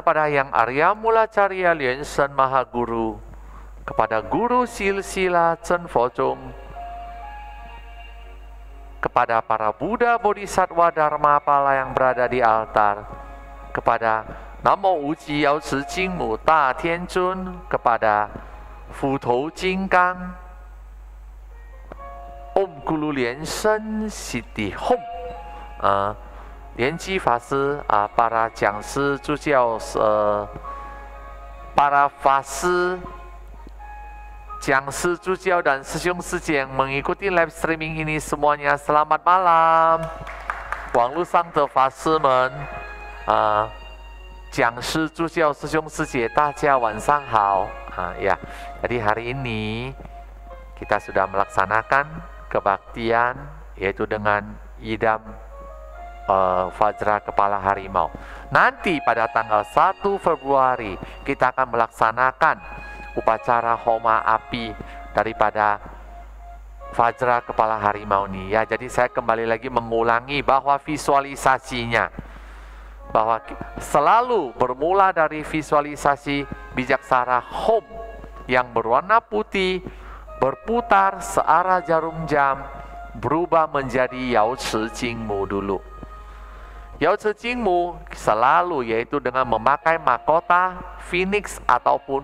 kepada Yang Arya Mula Carya Lian Shen Maha Guru, kepada Guru Silsila Chen Fozong, kepada para Buddha, Bodhisattva, Dharma Pala yang berada di altar, kepada Namo Uji Yao Ci Jingmu Da Tian Zun, kepada Fu Tou Jinggang, Om Guru Lian Shen Siddhi Hom, 莲基法师para 讲师助教para 法师 讲师助教dan 师兄师姐 yang mengikuti live streaming ini semuanya selamat malam. 网络上的法师们讲师助教师兄师姐大家晚上好. Ya, jadi hari ini kita sudah melaksanakan kebaktian yaitu dengan idam Fajra Kepala Harimau. Nanti pada tanggal 1 Februari kita akan melaksanakan upacara homa api daripada Fajra Kepala Harimau ini ya. Jadi saya kembali lagi mengulangi bahwa visualisasinya bahwa selalu bermula dari visualisasi bijaksana Hom yang berwarna putih berputar searah jarum jam berubah menjadi Yao Ci Jingmu dulu. Yao Ci Jingmu selalu yaitu dengan memakai mahkota phoenix ataupun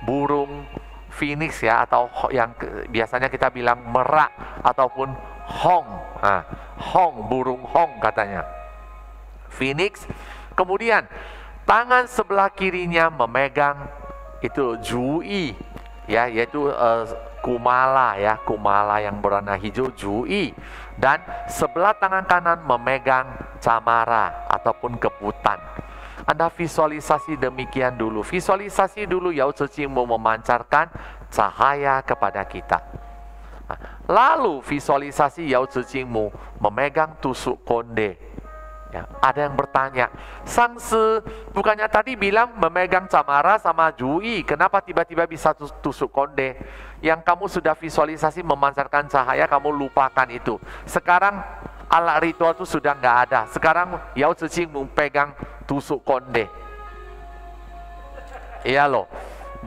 burung phoenix ya, atau yang biasanya kita bilang merak ataupun hong. Hong, burung hong katanya. Phoenix. Kemudian tangan sebelah kirinya memegang itu jui ya, yaitu kumala ya, kumala yang berwarna hijau jui, dan sebelah tangan kanan memegang camara ataupun keputan. Anda visualisasi demikian dulu. Visualisasi dulu Yao Ci Jingmu memancarkan cahaya kepada kita. Lalu visualisasi Yao Ci Jingmu memegang tusuk konde. Ya, ada yang bertanya, Sangsi, bukannya tadi bilang memegang camara sama jui, kenapa tiba-tiba bisa tusuk konde? Yang kamu sudah visualisasi memancarkan cahaya, kamu lupakan itu. Sekarang alat ritual itu sudah nggak ada. Sekarang Yao Ci Jingmu pegang tusuk konde. Iya loh,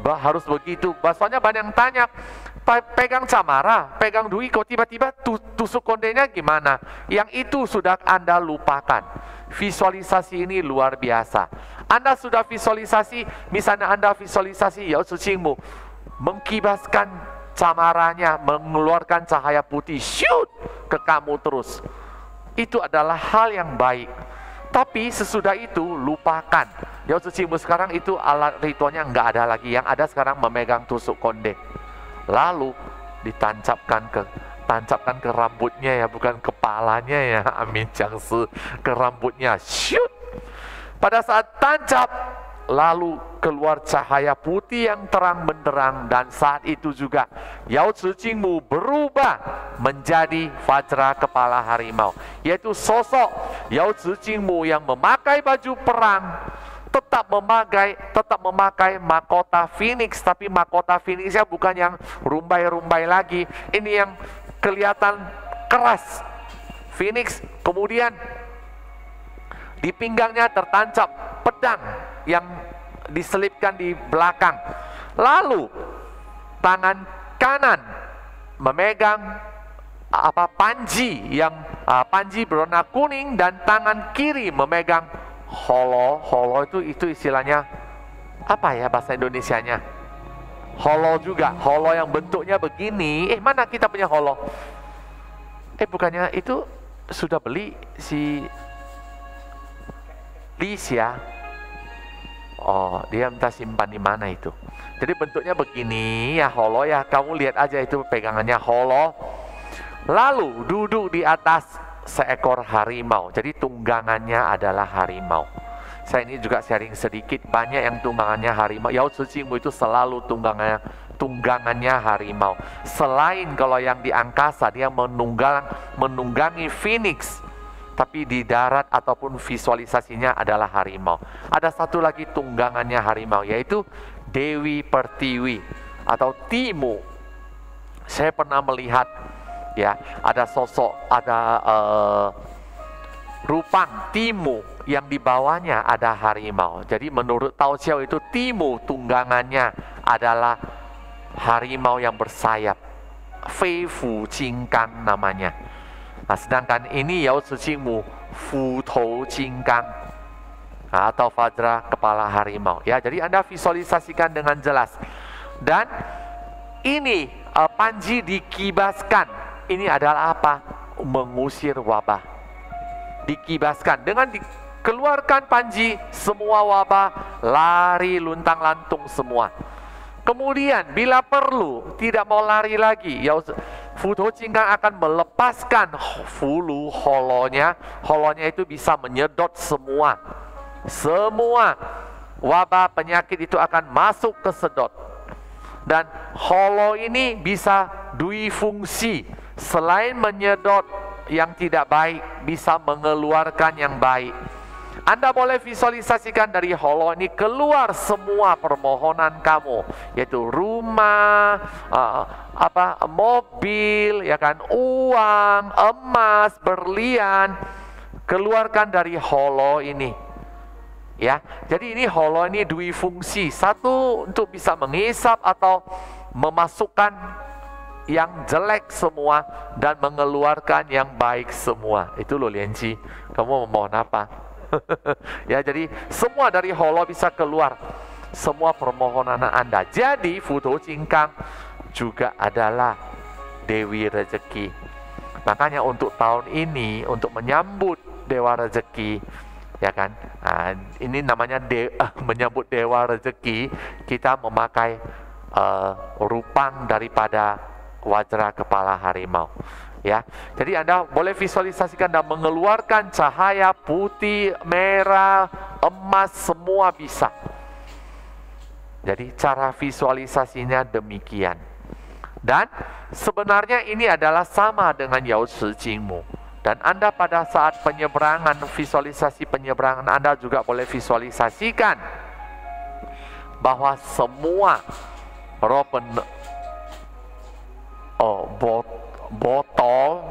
harus begitu. Soalnya banyak yang tanya, pegang camara, pegang dui, kok tiba-tiba tusuk kondenya gimana? Yang itu sudah Anda lupakan. Visualisasi ini luar biasa. Anda sudah visualisasi, misalnya Anda visualisasi Yao Ci Jingmu mengkibaskan camaranya, mengeluarkan cahaya putih, shoot ke kamu terus. Itu adalah hal yang baik. Tapi sesudah itu lupakan. Yao Ci Jingmu sekarang itu alat ritualnya nggak ada lagi. Yang ada sekarang memegang tusuk konde. Lalu ditancapkan ke rambutnya ya, bukan kepalanya ya. Amin Jiangshi, ke rambutnya. Shoot. Pada saat tancap, lalu keluar cahaya putih yang terang benderang, dan saat itu juga Yao Ci Jingmu berubah menjadi Fajra Kepala Harimau, yaitu sosok Yao Ci Jingmu yang memakai baju perang, tetap memakai mahkota phoenix, tapi mahkota phoenixnya bukan yang rumbai-rumbai lagi. Ini yang kelihatan keras phoenix. Kemudian di pinggangnya tertancap pedang yang diselipkan di belakang. Lalu tangan kanan memegang panji yang panji berwarna kuning, dan tangan kiri memegang holo. Holo itu istilahnya apa ya bahasa Indonesianya? Holo juga. Holo yang bentuknya begini. Mana kita punya holo? Bukannya itu sudah beli si Lis ya? Oh, dia minta simpan di mana itu? Jadi bentuknya begini ya, holo ya. Kamu lihat aja itu pegangannya holo. Lalu duduk di atas seekor harimau. Jadi tunggangannya adalah harimau. Saya ini juga sharing sedikit, banyak yang tunggangannya harimau. Yao Ci Jingmu itu selalu tunggangannya harimau. Selain kalau yang di angkasa dia menunggangi phoenix, tapi di darat ataupun visualisasinya adalah harimau. Ada satu lagi tunggangannya harimau, yaitu Dewi Pertiwi atau Timu. Saya pernah melihat ya, ada sosok, ada Rupang, Timu, yang di bawahnya ada harimau. Jadi menurut Tao Xiao itu Timu tunggangannya adalah harimau yang bersayap. Fei Fu Jinggang namanya. Nah, sedangkan ini Yao Zi Jingmu Fu Tou Jinggang, atau Vajra kepala harimau. Ya, jadi Anda visualisasikan dengan jelas. Dan ini panji dikibaskan. Ini adalah apa? Mengusir wabah. Dikibaskan. Dengan dikeluarkan panji, semua wabah lari luntang-lantung semua. Kemudian bila perlu tidak mau lari lagi, Fudo Jinggang akan melepaskan fulu holonya. Holonya itu bisa menyedot semua wabah penyakit itu akan masuk ke sedot. Dan holo ini bisa dui fungsi. Selain menyedot yang tidak baik, bisa mengeluarkan yang baik. Anda boleh visualisasikan dari holo ini keluar semua permohonan kamu, yaitu rumah, mobil, ya kan, uang, emas, berlian. Keluarkan dari holo ini. Ya, jadi ini holo ini dui fungsi. Satu untuk bisa menghisap atau memasukkan yang jelek semua dan mengeluarkan yang baik semua. Itu loh Lianci, kamu memohon apa? Ya, jadi semua dari holo bisa keluar, semua permohonan Anda. Jadi Fudo Jinggang juga adalah Dewi Rezeki. Makanya untuk tahun ini, untuk menyambut Dewa Rezeki, ya kan, ini namanya menyambut Dewa Rezeki, kita memakai rupang daripada Vajra kepala harimau. Ya, jadi Anda boleh visualisasikan dan mengeluarkan cahaya putih, merah, emas, semua bisa. Jadi cara visualisasinya demikian. Dan sebenarnya ini adalah sama dengan Yao Shi Jingmu. Dan Anda pada saat penyeberangan, visualisasi penyeberangan, Anda juga boleh visualisasikan bahwa semua botol,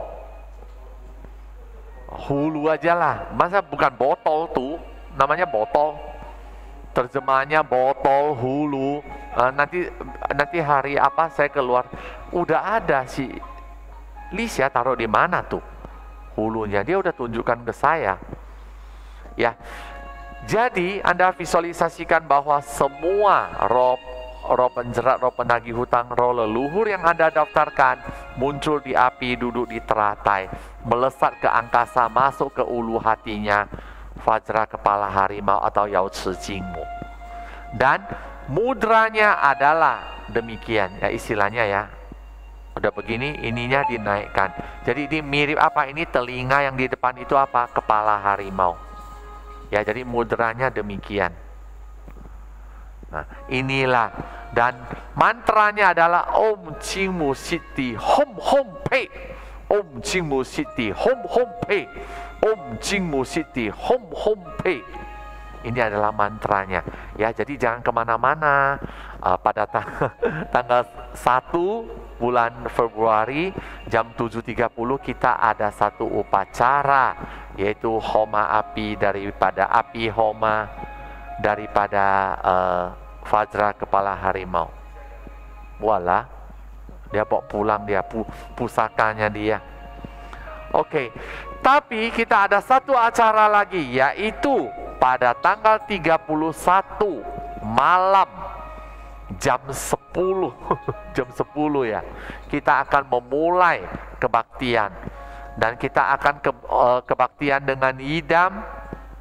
hulu aja lah, masa bukan botol tuh, namanya botol, terjemahannya botol hulu. Nanti hari apa saya keluar, udah ada si Lisha taruh di mana tuh hulunya, dia udah tunjukkan ke saya. Ya, jadi Anda visualisasikan bahwa semua roh penjerat, roh penagih hutang, roh leluhur yang Anda daftarkan muncul di api, duduk di teratai, melesat ke angkasa, masuk ke ulu hatinya Vajra kepala harimau atau Yao Shi Jingmu. Dan mudranya adalah demikian ya, istilahnya ya, udah begini, ininya dinaikkan. Jadi ini mirip apa? Ini telinga yang di depan itu apa? Kepala harimau. Ya, jadi mudranya demikian. Nah, inilah, dan mantranya adalah Om Jingmu Siti Hom Hom Pei, Om Jingmu Siti Hom Hom Pei, Om Jingmu Siti Hom Hom Pei. Ini adalah mantranya. Ya, jadi jangan kemana-mana. Pada tanggal 1 bulan Februari jam 7.30 kita ada satu upacara, yaitu homa api daripada api homa daripada Vajra kepala harimau. Wala, dia bawa pulang dia pusakanya dia. Oke, tapi kita ada satu acara lagi, yaitu pada tanggal 31 malam jam 10 jam 10 ya, kita akan memulai kebaktian. Dan kita akan kebaktian dengan idam,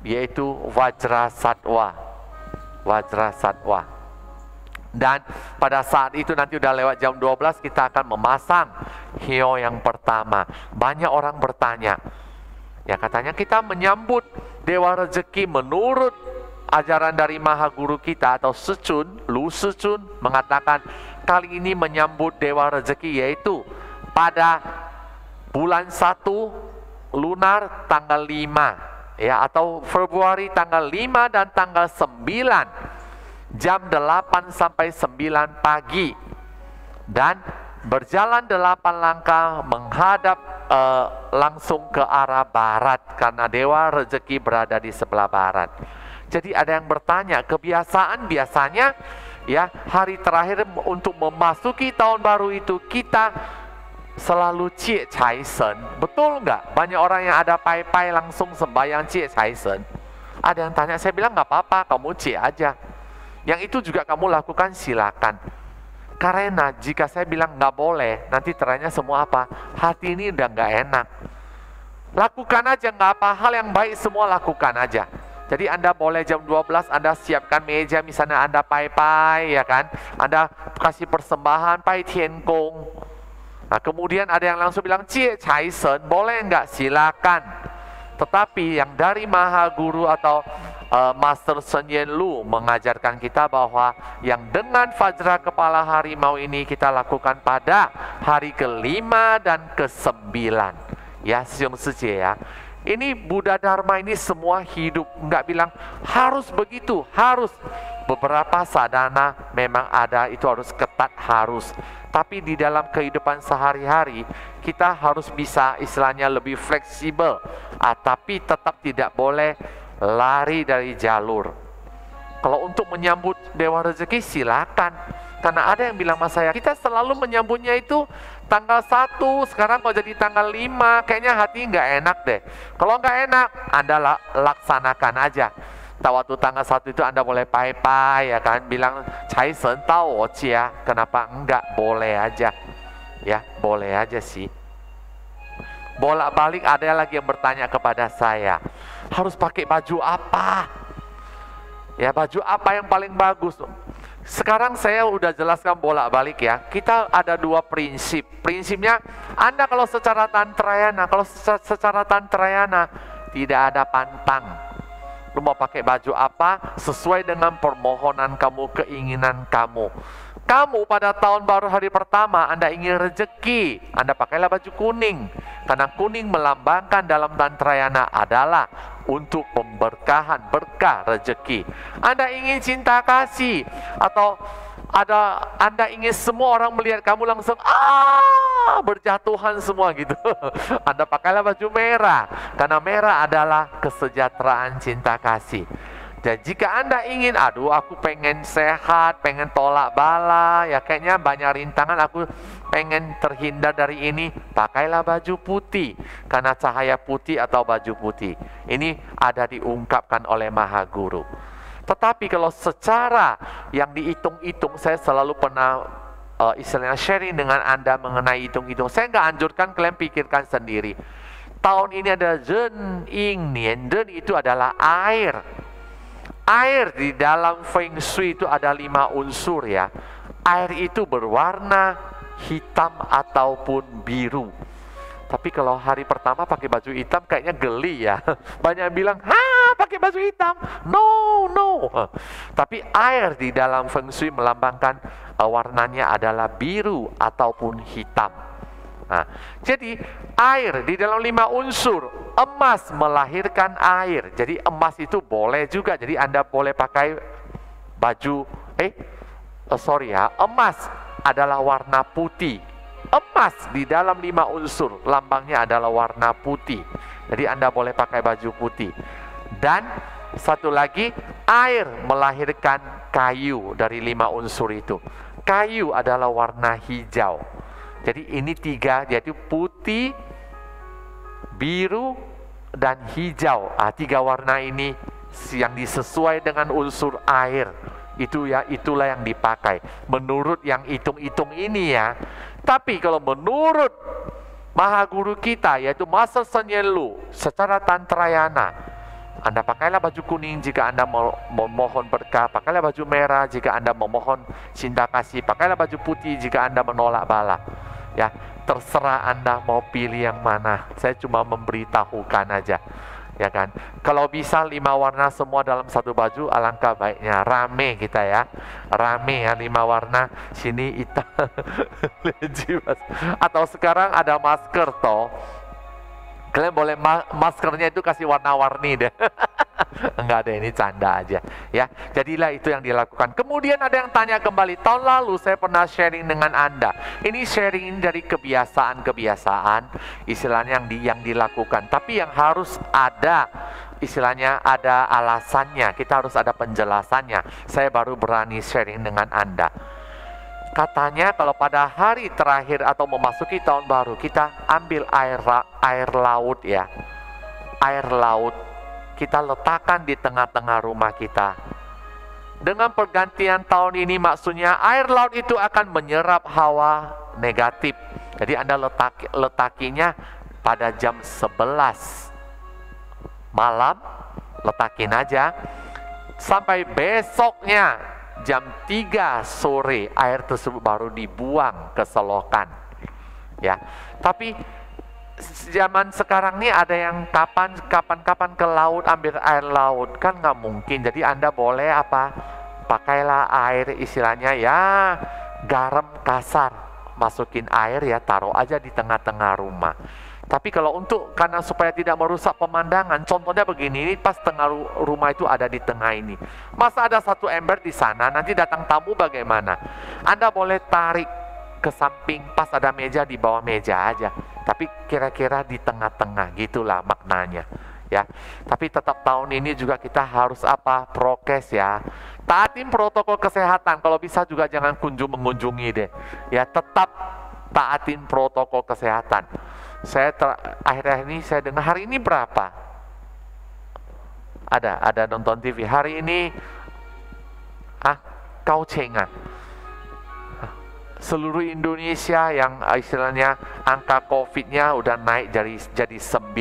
yaitu Vajra Satwa. Vajra Satwa. Dan pada saat itu nanti udah lewat jam 12 kita akan memasang hio yang pertama. Banyak orang bertanya, ya katanya kita menyambut Dewa Rezeki menurut ajaran dari Maha Guru kita atau Secun, Lu Secun mengatakan kali ini menyambut Dewa Rezeki yaitu pada bulan 1 lunar tanggal 5 ya, atau Februari tanggal 5 dan tanggal 9 jam 8 sampai 9 pagi, dan berjalan 8 langkah menghadap langsung ke arah barat karena dewa rezeki berada di sebelah barat. Jadi ada yang bertanya, kebiasaan biasanya ya hari terakhir untuk memasuki tahun baru itu kita selalu cie cai sen. Betul nggak? Banyak orang yang ada pai-pai langsung sembahyang cie cai sen. Ada yang tanya, saya bilang nggak apa-apa, kamu cie aja. Yang itu juga kamu lakukan, silakan. Karena jika saya bilang nggak boleh, nanti teranya semua apa? Hati ini udah nggak enak. Lakukan aja, nggak apa, hal yang baik semua lakukan aja. Jadi Anda boleh jam 12 Anda siapkan meja, misalnya Anda pai-pai, ya kan? Anda kasih persembahan pai tian gong. Nah, kemudian ada yang langsung bilang cie cai sen, boleh nggak? Silakan. Tetapi yang dari Maha Guru atau Master Sun Yen Lu mengajarkan kita bahwa yang dengan fajra kepala harimau ini kita lakukan pada hari ke-5 dan ke-9. Ya, Siung Sije ya. Ini Buddha Dharma ini semua hidup, nggak bilang harus begitu, harus. Beberapa sadhana memang ada, itu harus ketat, harus. Tapi di dalam kehidupan sehari-hari, kita harus bisa istilahnya lebih fleksibel. Tapi tetap tidak boleh lari dari jalur. Kalau untuk menyambut Dewa Rezeki silakan. Karena ada yang bilang sama saya, kita selalu menyambutnya itu tanggal 1, sekarang kok jadi tanggal 5, kayaknya hati nggak enak deh. Kalau nggak enak, Anda laksanakan aja. Waktu tanggal 1 itu Anda boleh pai-pai, ya kan, bilang cai sen tau oci ya. Kenapa enggak? Boleh aja. Ya, boleh aja sih. Bolak-balik ada lagi yang bertanya kepada saya, harus pakai baju apa? Ya, baju apa yang paling bagus? Sekarang saya udah jelaskan bolak-balik ya. Kita ada 2 prinsip. Prinsipnya, Anda kalau secara tantrayana, tidak ada pantang. Lu mau pakai baju apa? Sesuai dengan permohonan kamu, keinginan kamu. Kamu pada tahun baru hari pertama Anda ingin rezeki, Anda pakailah baju kuning. Karena kuning melambangkan dalam tantrayana adalah untuk pemberkahan, berkah rezeki. Anda ingin cinta kasih, atau Anda ingin semua orang melihat kamu langsung berjatuhan semua gitu. Anda pakailah baju merah, karena merah adalah kesejahteraan, cinta kasih. Dan jika Anda ingin, aku pengen sehat, pengen tolak bala, ya kayaknya banyak rintangan, aku pengen terhindar dari ini, pakailah baju putih, karena cahaya putih atau baju putih. Ini ada diungkapkan oleh Maha Guru. Tetapi kalau secara yang dihitung-hitung, saya selalu pernah istilahnya sharing dengan Anda mengenai hitung-hitung. Saya nggak anjurkan, kalian pikirkan sendiri. Tahun ini ada Ren Ing Nian. Ren itu adalah air. Air di dalam Feng Shui itu ada 5 unsur ya. Air itu berwarna hitam ataupun biru. Tapi kalau hari pertama pakai baju hitam kayaknya geli ya. Banyak yang bilang, pakai baju hitam. No. Tapi air di dalam Feng Shui melambangkan warnanya adalah biru ataupun hitam. Nah, jadi air di dalam 5 unsur, emas melahirkan air. Jadi emas itu boleh juga. Jadi Anda boleh pakai baju emas adalah warna putih. Emas di dalam 5 unsur, lambangnya adalah warna putih. Jadi Anda boleh pakai baju putih. Dan satu lagi, air melahirkan kayu dari 5 unsur itu. Kayu adalah warna hijau. Jadi ini 3, yaitu putih, biru, dan hijau. 3 warna ini yang disesuai dengan unsur air. Itulah yang dipakai. Menurut yang hitung-hitung ini ya. Tapi kalau menurut Maha Guru kita, yaitu Master Sun Yen Lu, secara tantrayana, Anda pakailah baju kuning jika Anda memohon berkah, pakailah baju merah jika Anda memohon cinta kasih, pakailah baju putih jika Anda menolak bala. Ya, terserah Anda mau pilih yang mana. Saya cuma memberitahukan aja, ya kan. Kalau bisa 5 warna semua dalam satu baju, alangkah baiknya. Rame kita ya, rame ya, 5 warna. Sini hitam, atau sekarang ada masker toh. Kalian boleh maskernya itu kasih warna-warni deh. Enggak ada, ini canda aja ya. Jadilah itu yang dilakukan. Kemudian ada yang tanya kembali, tahun lalu saya pernah sharing dengan Anda. Ini sharing ini dari kebiasaan-kebiasaan istilahnya yang dilakukan. Tapi yang harus ada istilahnya ada alasannya. Kita harus ada penjelasannya. Saya baru berani sharing dengan Anda. Katanya kalau pada hari terakhir atau memasuki tahun baru, kita ambil air laut ya. Air laut kita letakkan di tengah-tengah rumah kita. Dengan pergantian tahun ini maksudnya air laut itu akan menyerap hawa negatif. Jadi Anda letakinya pada jam 11 malam, letakin aja. Sampai besoknya jam 3 sore air tersebut baru dibuang ke selokan. Ya. Tapi zaman sekarang nih ada yang kapan ke laut ambil air laut, kan nggak mungkin. Jadi Anda boleh apa? Pakailah air istilahnya ya garam kasar, masukin air ya, taruh aja di tengah-tengah rumah. Tapi kalau karena supaya tidak merusak pemandangan, contohnya begini, ini pas tengah rumah itu ada di tengah ini. Masa ada satu ember di sana, nanti datang tamu bagaimana? Anda boleh tarik ke samping, pas ada meja di bawah meja aja. Tapi kira-kira di tengah-tengah, gitulah maknanya. Ya, tapi tetap tahun ini juga kita harus apa? Prokes ya. Taatin protokol kesehatan. Kalau bisa juga jangan mengunjungi deh. Ya, tetap taatin protokol kesehatan. Akhir-akhir ini saya dengar hari ini berapa? Ada nonton TV hari ini. Kaucengan. Seluruh Indonesia yang istilahnya angka COVID-nya udah naik jadi 9.000.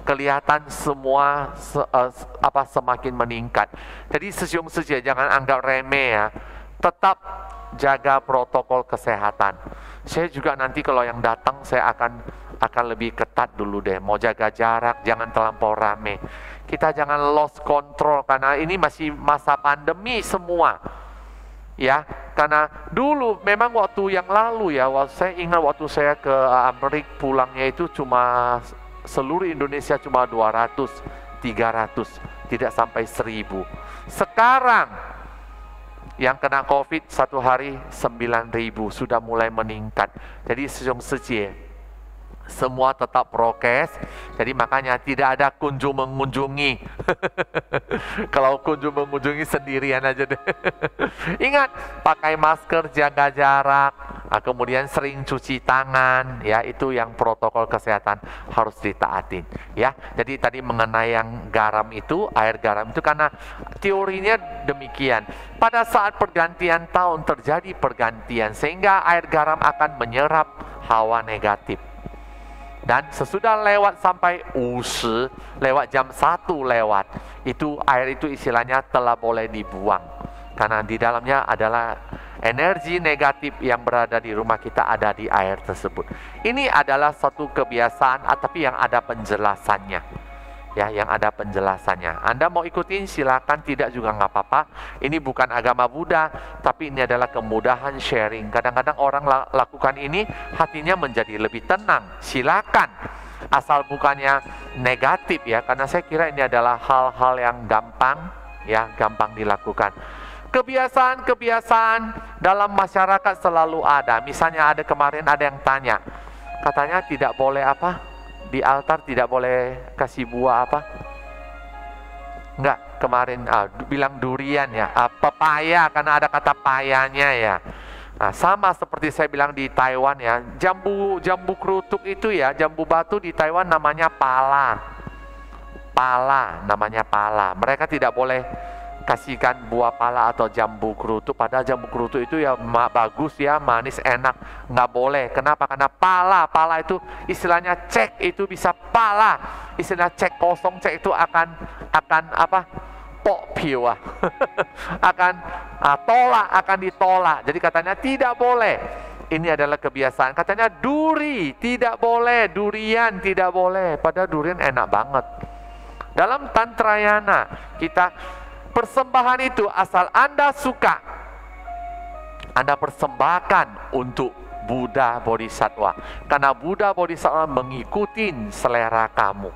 Kelihatan semua semakin meningkat. Jadi sesiung-sesiung jangan anggap remeh ya. Tetap jaga protokol kesehatan. Saya juga nanti kalau yang datang saya akan lebih ketat dulu deh. Mau jaga jarak, jangan terlampau rame. Kita jangan lost control karena ini masih masa pandemi semua. Ya, karena dulu memang waktu yang lalu ya, saya ingat waktu saya ke Amerika pulangnya itu cuma seluruh Indonesia cuma 200, 300, tidak sampai 1000. Sekarang yang kena COVID satu hari 9.000, sudah mulai meningkat. Jadi semua tetap prokes. Jadi makanya tidak ada mengunjungi. Kalau mengunjungi sendirian aja deh. Ingat, pakai masker, jaga jarak, kemudian sering cuci tangan, ya itu yang protokol kesehatan harus ditaatin. Ya, jadi tadi mengenai yang air garam itu karena teorinya demikian. Pada saat pergantian tahun terjadi pergantian sehingga air garam akan menyerap hawa negatif. Dan sesudah lewat sampai lewat jam 1 itu air itu istilahnya telah boleh dibuang. Karena di dalamnya adalah energi negatif yang berada di rumah kita ada di air tersebut. Ini adalah satu kebiasaan tapi yang ada penjelasannya. Ya, yang ada penjelasannya. Anda mau ikutin silakan, tidak juga nggak apa-apa. Ini bukan agama Buddha, tapi ini adalah kemudahan sharing. Kadang-kadang orang lakukan ini hatinya menjadi lebih tenang. Silakan, asal bukannya negatif ya, karena saya kira ini adalah hal-hal yang gampang dilakukan. Kebiasaan-kebiasaan dalam masyarakat selalu ada. Misalnya kemarin ada yang tanya, katanya tidak boleh di altar tidak boleh kasih buah enggak, kemarin bilang durian ya, pepaya karena ada kata payanya ya. Nah, sama seperti saya bilang di Taiwan ya, jambu kerutuk itu ya, jambu batu di Taiwan namanya pala namanya pala. Mereka tidak boleh kasihkan buah pala atau jambu kerutuk, padahal jambu kerutuk itu ya bagus ya, manis, enak. Nggak boleh. Kenapa? Karena pala itu istilahnya cek itu bisa pala, istilah cek kosong, cek itu akan akan ditolak. Jadi katanya tidak boleh. Ini adalah kebiasaan. Katanya duri tidak boleh, durian tidak boleh, padahal durian enak banget. Dalam Tantrayana kita persembahan itu asal Anda suka, Anda persembahkan untuk Buddha Bodhisattva. Karena Buddha Bodhisattva mengikuti selera kamu.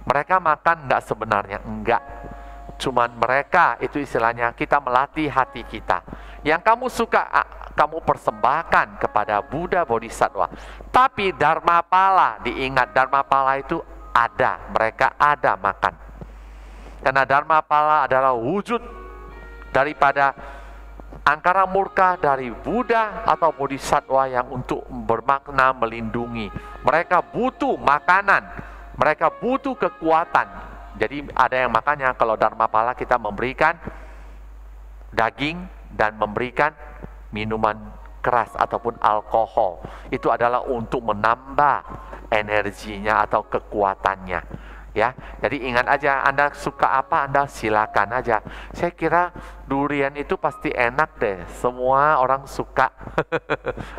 Mereka makan enggak sebenarnya? Enggak. Cuman mereka itu istilahnya kita melatih hati kita. Yang kamu suka, kamu persembahkan kepada Buddha Bodhisattva. Tapi Dharmapala, diingat Dharmapala itu ada, mereka ada makan. Karena Dharmapala adalah wujud daripada angkara murka dari Buddha atau Bodhisattva yang untuk bermakna melindungi. Mereka butuh makanan, mereka butuh kekuatan. Jadi ada yang makanya kalau Dharmapala kita memberikan daging dan memberikan minuman keras ataupun alkohol. Itu adalah untuk menambah energinya atau kekuatannya. Ya, jadi ingat aja, Anda suka apa, Anda silakan aja. Saya kira durian itu pasti enak deh, semua orang suka.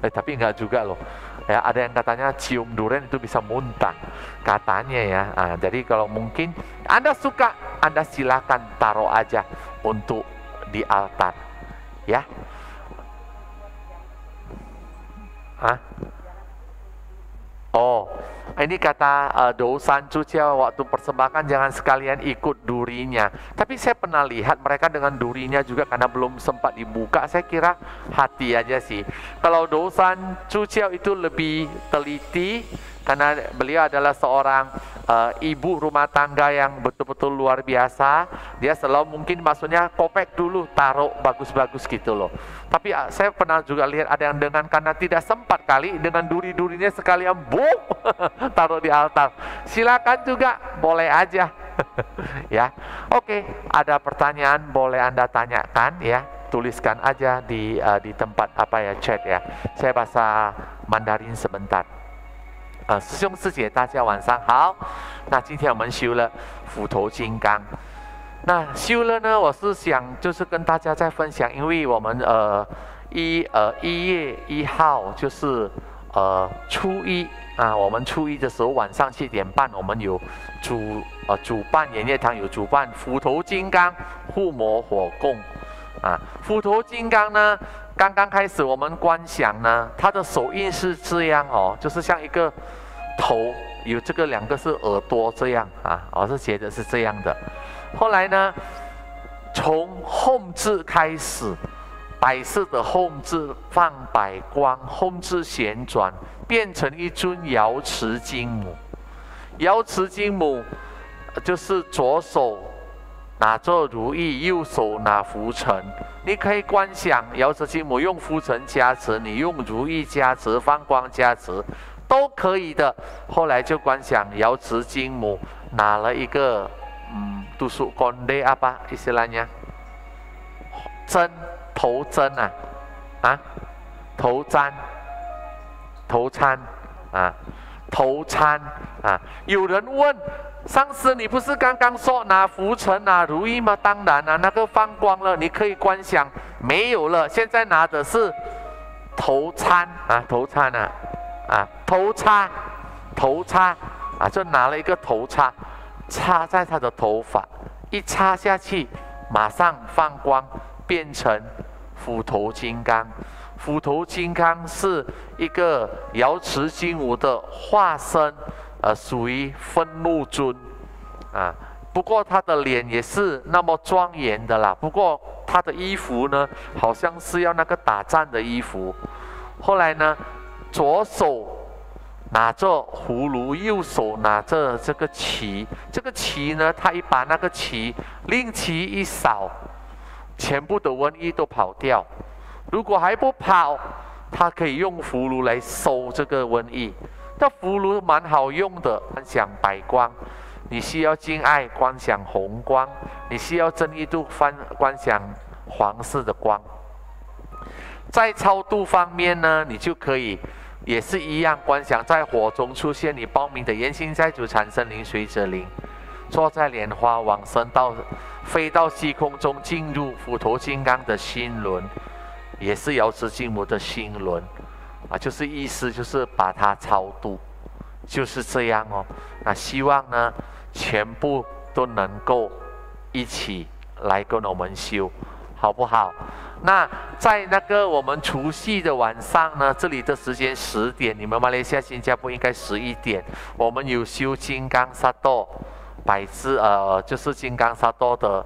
Tapi enggak juga loh. Ya, ada yang katanya cium durian itu bisa muntah, katanya ya. Jadi kalau mungkin Anda suka, Anda silakan taruh aja untuk di altar, ya. Oh, ini kata Dousan Cucia waktu persembahkan jangan sekalian ikut durinya. Tapi saya pernah lihat mereka dengan durinya juga karena belum sempat dibuka. Saya kira hati aja sih. Kalau Dousan Cucia itu lebih teliti karena beliau adalah seorang ibu rumah tangga yang betul-betul luar biasa. Dia selalu mungkin maksudnya kopek dulu taruh bagus-bagus gitu loh. Tapi saya pernah juga lihat ada yang dengan karena tidak sempat kali dengan duri-durinya sekalian boom taruh di altar. Silakan juga, boleh aja. Ya. Oke, ada pertanyaan boleh Anda tanyakan ya. Tuliskan aja di tempat apa ya, chat ya. Saya bahasa Mandarin sebentar. 师兄师姐，大家晚上好。那今天我们修了斧头金刚。那修了呢，我是想就是跟大家再分享，因为我们1月1号就是初一啊，我们初一的时候晚上7点半，我们有主办演乐堂有主办斧头金刚护摩火供啊。斧头金刚呢，刚刚开始我们观想呢，它的手印是这样哦，就是像一个头，有这个2个是耳朵这样啊，我是觉得是这样的。后来呢，从吽字开始，白色的吽字放白光，吽字旋转，变成一尊瑶池金母。瑶池金母就是左手拿着如意，右手拿拂尘。你可以观想瑶池金母用拂尘加持，你用如意加持，放光加持，都可以的。后来就观想瑶池金母拿了一个tusuk konde apa istilahnya? 针，头针啊，头簪啊，头参啊。有人问上师，你不是刚刚说拿拂尘拿如意吗？当然啊，那个放光了，你可以观想没有了，现在拿的是头参啊，头叉啊，就拿了一个头叉，插在他的头发，一插下去，马上放光，变成斧头金刚。斧头金刚是一个瑶池金母的化身，属于愤怒尊啊。不过他的脸也是那么庄严的啦。不过他的衣服呢，好像是要那个打战的衣服。后来呢，左手拿着葫芦，右手拿着这个旗。这个旗呢，他一把那个旗令旗一扫，全部的瘟疫都跑掉。如果还不跑，他可以用葫芦来收这个瘟疫。这葫芦蛮好用的，观想白光。你需要敬爱，观想红光；你需要正义度，观想黄色的光。在超度方面呢，你就可以也是一样观想，在火中出现你报名的言行债主产生灵随者灵，坐在莲花往生到飞到虚空中，进入斧头金刚的心轮，也是瑶池金母的心轮啊，就是意思就是把它超度，就是这样哦。那希望呢，全部都能够一起来跟我们修，好不好？那在那个我们除夕的晚上呢，这里的时间10点，你们马来西亚、新加坡应该11点，我们有修金刚萨埵百字就是金刚萨埵的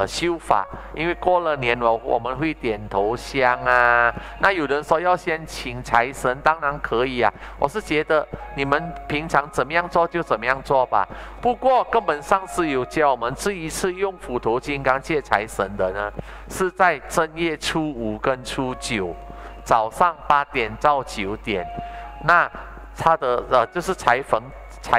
修法，因为过了年我们会点头香啊。那有人说要先请财神，当然可以啊。我是觉得你们平常怎么样做就怎么样做吧。不过根本上是有教我们这一次用斧头金刚借财神的呢，是在正月初5跟初9，早上8点到9点。那它的就是财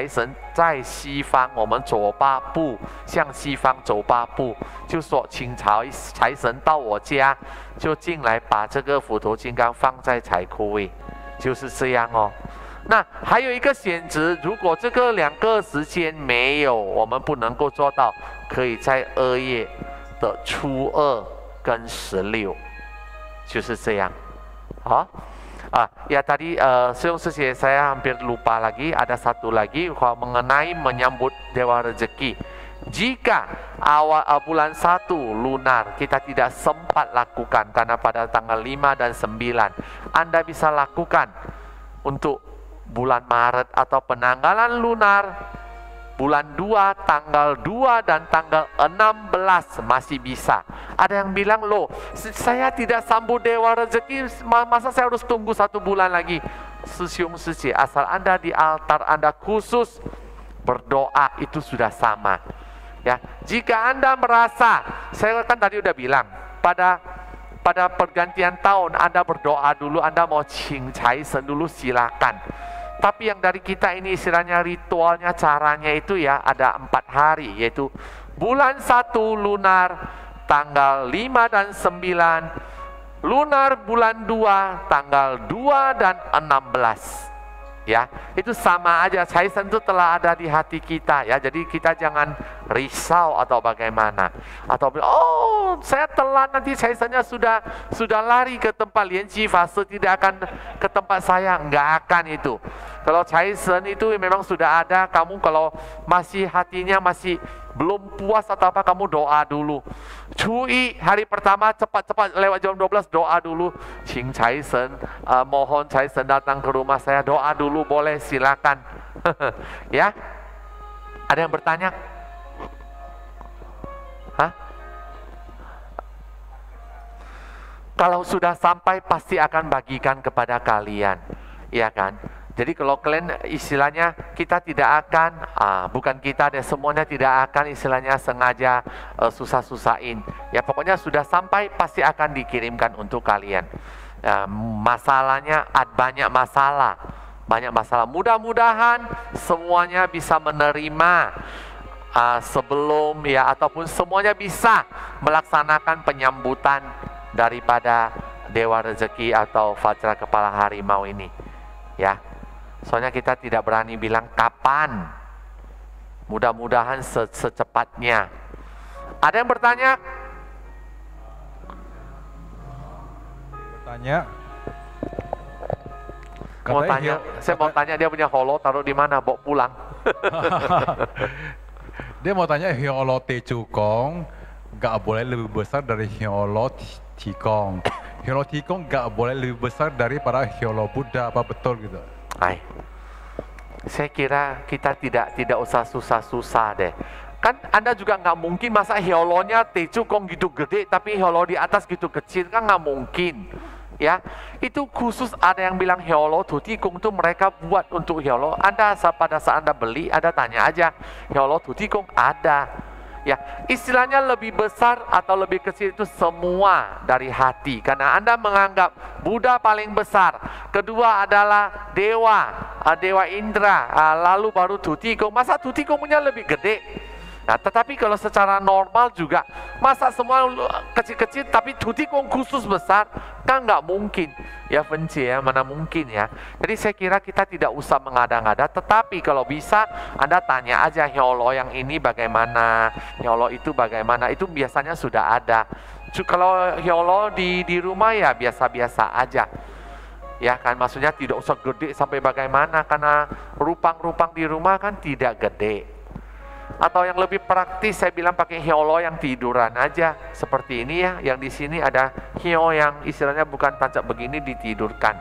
神在西方，我们走8步，向西方走8步，就说请财神到我家，就进来把这个斧头金刚放在财库位，就是这样哦。那还有一个选择，如果这个2个时间没有，我们不能够做到，可以在2月的初2跟16，就是这样，好。Ya tadi Seung Sisi, saya hampir lupa lagi, ada satu lagi mengenai menyambut Dewa Rezeki. Jika awal bulan 1 lunar kita tidak sempat lakukan karena pada tanggal 5 dan 9, Anda bisa lakukan untuk bulan Maret atau penanggalan lunar bulan 2, tanggal 2 dan tanggal 16 masih bisa. Ada yang bilang, loh saya tidak sambut Dewa Rezeki, masa saya harus tunggu 1 bulan lagi? Seung Sisi, asal Anda di altar Anda khusus berdoa itu sudah sama. Ya, jika Anda merasa, saya kan tadi udah bilang, pada pergantian tahun Anda berdoa dulu, Anda mau Qing Cai Sen dulu silakan. Tapi yang dari kita ini istilahnya ritualnya, caranya itu ya ada 4 hari, yaitu bulan 1 lunar tanggal 5 dan 9, lunar bulan 2 tanggal 2 dan 16. Ya, itu sama aja, Cai Sen itu telah ada di hati kita ya. Jadi kita jangan risau atau bagaimana, atau oh saya telat, nanti Cai Sennya sudah lari ke tempat Lian Qi Fase, tidak akan ke tempat saya. Enggak akan itu. Kalau Cai Sen itu memang sudah ada, kamu kalau masih hatinya masih belum puas atau apa, kamu doa dulu. Cui hari pertama cepat-cepat lewat jam 12 doa dulu. Qing Cai Sen, mohon Cai Sen datang ke rumah saya, doa dulu boleh, silakan. Ya, ada yang bertanya? Hah? Kalau sudah sampai pasti akan bagikan kepada kalian, ya kan? Jadi kalau kalian istilahnya kita tidak akan, bukan kita deh, semuanya tidak akan istilahnya sengaja susah-susahin. Ya pokoknya sudah sampai pasti akan dikirimkan untuk kalian. Masalahnya banyak masalah. Mudah-mudahan semuanya bisa menerima sebelum ya, ataupun semuanya bisa melaksanakan penyambutan daripada Dewa Rezeki atau Vajra Kepala Harimau ini. Ya. Soalnya kita tidak berani bilang kapan. Mudah-mudahan secepatnya. Ada yang bertanya? Saya mau tanya dia punya holo taruh di mana, bawa pulang. Dia mau tanya, holo Tejukong gak boleh lebih besar dari holo Tikong. Holo Tikong gak boleh lebih besar daripada holo Buddha, apa betul gitu? Saya kira kita tidak usah susah-susah deh. Kan Anda juga nggak mungkin masa hiolonya Tejukong gitu gede tapi hiolo di atas gitu kecil, kan nggak mungkin. Ya, itu khusus ada yang bilang hiolo Tutikong itu mereka buat untuk hiolo. Pada saat Anda beli, Anda tanya aja hiolo Tutikong ada. Ya, istilahnya lebih besar atau lebih kecil itu semua dari hati. Karena Anda menganggap Buddha paling besar, kedua adalah Dewa Indra, lalu baru Tutikong. Masa Tutikong punya lebih gede? Nah, tetapi kalau secara normal juga, masa semua kecil-kecil tapi Tutikong khusus besar? Kan nggak mungkin. Ya benci ya, mana mungkin ya. Jadi saya kira kita tidak usah mengada-ngada, tetapi kalau bisa Anda tanya aja hiolo yang ini bagaimana, hiolo itu bagaimana, itu biasanya sudah ada. Kalau hiolo di rumah ya biasa-biasa aja. Ya kan, maksudnya tidak usah gede sampai bagaimana, karena rupang-rupang di rumah kan tidak gede. Atau yang lebih praktis saya bilang pakai hiolo yang tiduran aja seperti ini ya, yang di sini ada hio yang istilahnya bukan tancap begini, ditidurkan.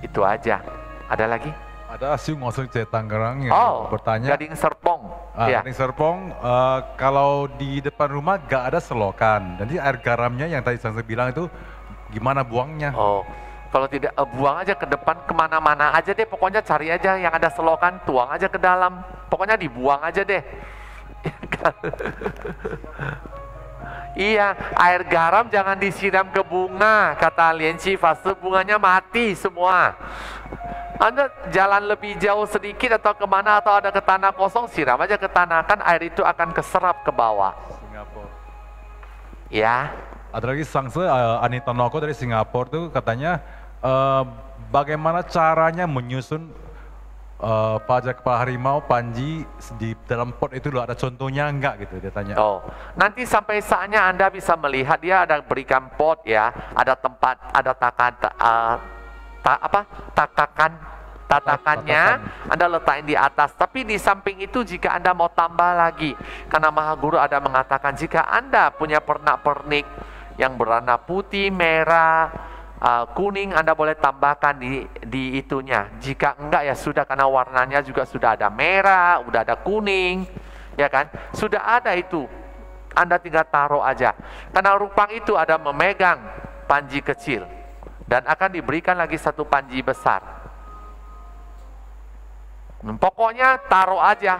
Itu aja. Ada lagi? Ada Siung Ngoseng C Tangerang yang bertanya. Gading Serpong. Ya. Gading Serpong, kalau di depan rumah gak ada selokan, nanti air garamnya yang tadi saya bilang itu gimana buangnya? Oh, kalau tidak buang aja ke depan kemana-mana aja deh, pokoknya cari aja yang ada selokan, tuang aja ke dalam, pokoknya dibuang aja deh. Iya, air garam jangan disiram ke bunga, kata Lian Qi Fase, bunganya mati semua. Anda jalan lebih jauh sedikit atau kemana atau ada ke tanah kosong, siram aja ke tanah, kan air itu akan keserap ke bawah. Singapura. Ya. Ada lagi Sangse Anita Noko dari Singapura tuh katanya bagaimana caranya menyusun pajak kepala harimau Panji di dalam pot itu loh, ada contohnya enggak gitu dia tanya. Oh, nanti sampai saatnya Anda bisa melihat dia ada berikan pot ya, ada tempat, ada tatakannya, Anda letakkan di atas. Tapi di samping itu jika Anda mau tambah lagi, karena Maha Guru ada mengatakan jika Anda punya pernak-pernik yang berwarna putih, merah, kuning, Anda boleh tambahkan di itunya. Jika enggak ya sudah, karena warnanya juga sudah ada merah, sudah ada kuning, ya kan? Sudah ada itu. Anda tinggal taruh aja. Karena rupang itu ada memegang panji kecil dan akan diberikan lagi satu panji besar. Pokoknya taruh aja,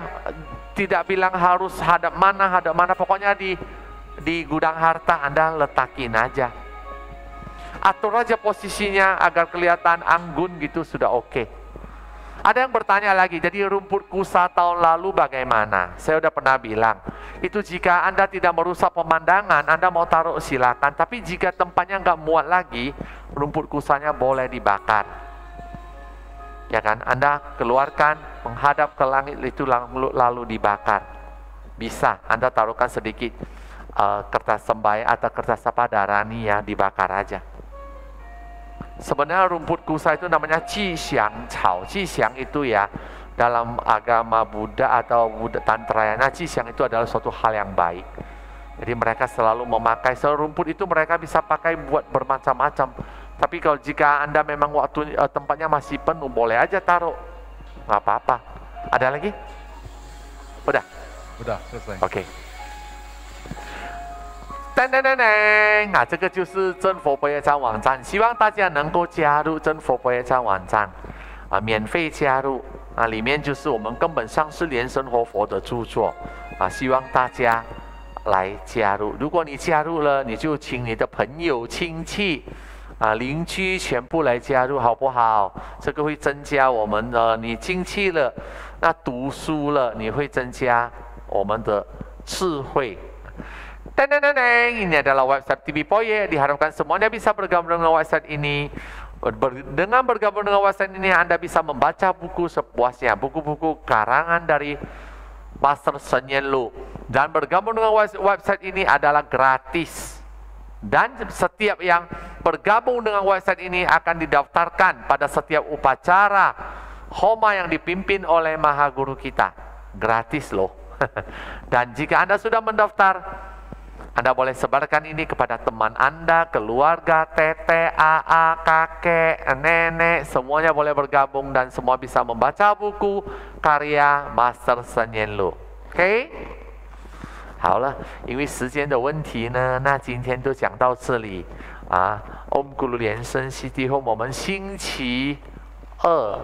tidak bilang harus hadap mana, pokoknya di gudang harta Anda letakin aja. Atur aja posisinya agar kelihatan anggun gitu, sudah oke. Ada yang bertanya lagi, jadi rumput kusa tahun lalu bagaimana? Saya udah pernah bilang, itu jika Anda tidak merusak pemandangan, Anda mau taruh silakan. Tapi jika tempatnya nggak muat lagi, rumput kusanya boleh dibakar. Ya kan, Anda keluarkan, menghadap ke langit itu lalu dibakar. Bisa, Anda taruhkan sedikit kertas sembahyang atau kertas apa darani ya, dibakar aja. Sebenarnya rumput kusa itu namanya Qi-xiang Cao. Qi-xiang itu ya dalam agama Buddha atau Buddha Tantrayana, Qi-xiang itu adalah suatu hal yang baik. Jadi mereka selalu memakai rumput itu, mereka bisa pakai buat bermacam-macam. Tapi kalau jika Anda memang waktu tempatnya masih penuh, boleh aja taruh, nggak apa-apa. Ada lagi? Udah? Udah selesai. Oke. 噔噔噔噔，这个就是真佛不夜餐网站，希望大家能够加入真佛不夜餐网站，免费加入，里面就是我们根本上是莲生活佛的著作，希望大家来加入。如果你加入了，你就请你的朋友、亲戚、邻居全部来加入，好不好？这个会增加我们你进去了，那读书了，你会增加我们的智慧。 ini adalah website TV Poye. Diharapkan semuanya bisa bergabung dengan website ini. Dengan bergabung dengan website ini, Anda bisa membaca buku sepuasnya, buku-buku karangan dari Master Shen Yen Lu. Dan bergabung dengan website ini adalah gratis. Dan setiap yang bergabung dengan website ini akan didaftarkan pada setiap upacara Homa yang dipimpin oleh Maha Guru kita. Gratis loh. Dan jika Anda sudah mendaftar, Anda boleh sebarkan ini kepada teman Anda, keluarga, tete, AA, kakek, nenek, semuanya boleh bergabung dan semua bisa membaca buku karya Master Shen Yen Lu. OK？ 好了，因为时间的问题呢，那今天就讲到这里啊。Om Guru 莲生City Home， 我们星期二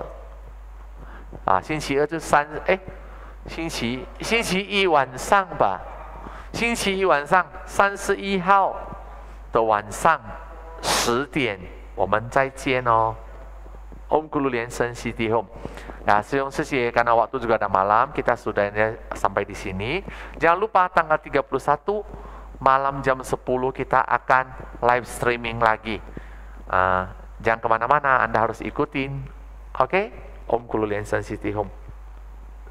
星期二就星期一晚上吧。 星期一晚上，31号的晚上10点，我们再见哦。Om Guru 莲生City Home. Ya, sekian karena waktu juga ada malam, kita sudah sampai di sini. Jangan lupa tanggal 31 malam jam 10 kita akan live streaming lagi. Jangan kemana-mana, Anda harus ikutin. Oke? Om Guru 莲生City Home.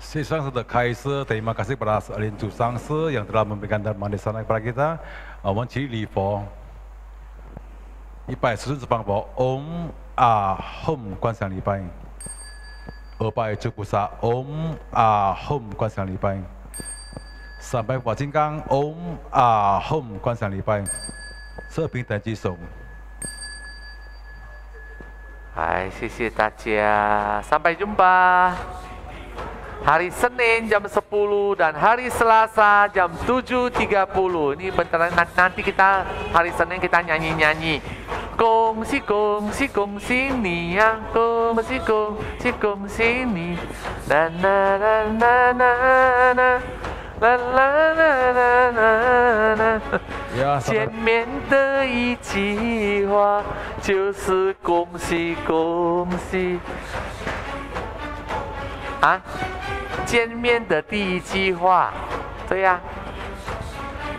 谢上师的开示 terima kasih kepada Alim Chu Sangsi yang telah memberikan dharma desana kepada kita. 我们起礼佛140方佛 Om Ahom 观想礼拜，200诸菩萨 Om Ahom 观想礼拜，300法金刚 Om Ahom 观想礼拜，4平等举手。Hai, sisi Tacia. Sampai jumpa. Hari Senin jam 10 dan hari Selasa jam 7.30. Ini bentar nanti kita hari Senin kita nyanyi-nyanyi. Kongsi kongsi kongsi ni yang kongsi kongsi kongsi ni. Na na na na na na. La la la la la la。 Ya, 见面的一句话就是恭喜恭喜。啊？见面的第一句话，对呀。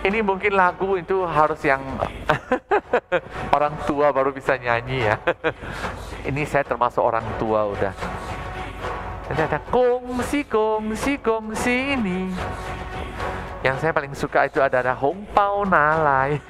Ini mungkin lagu itu harus yang orang tua baru bisa nyanyi ya. Ini saya termasuk orang tua udah. Ada kongsi kongsi kongsi ini. Yang saya paling suka itu ada Hong Pao Nalai.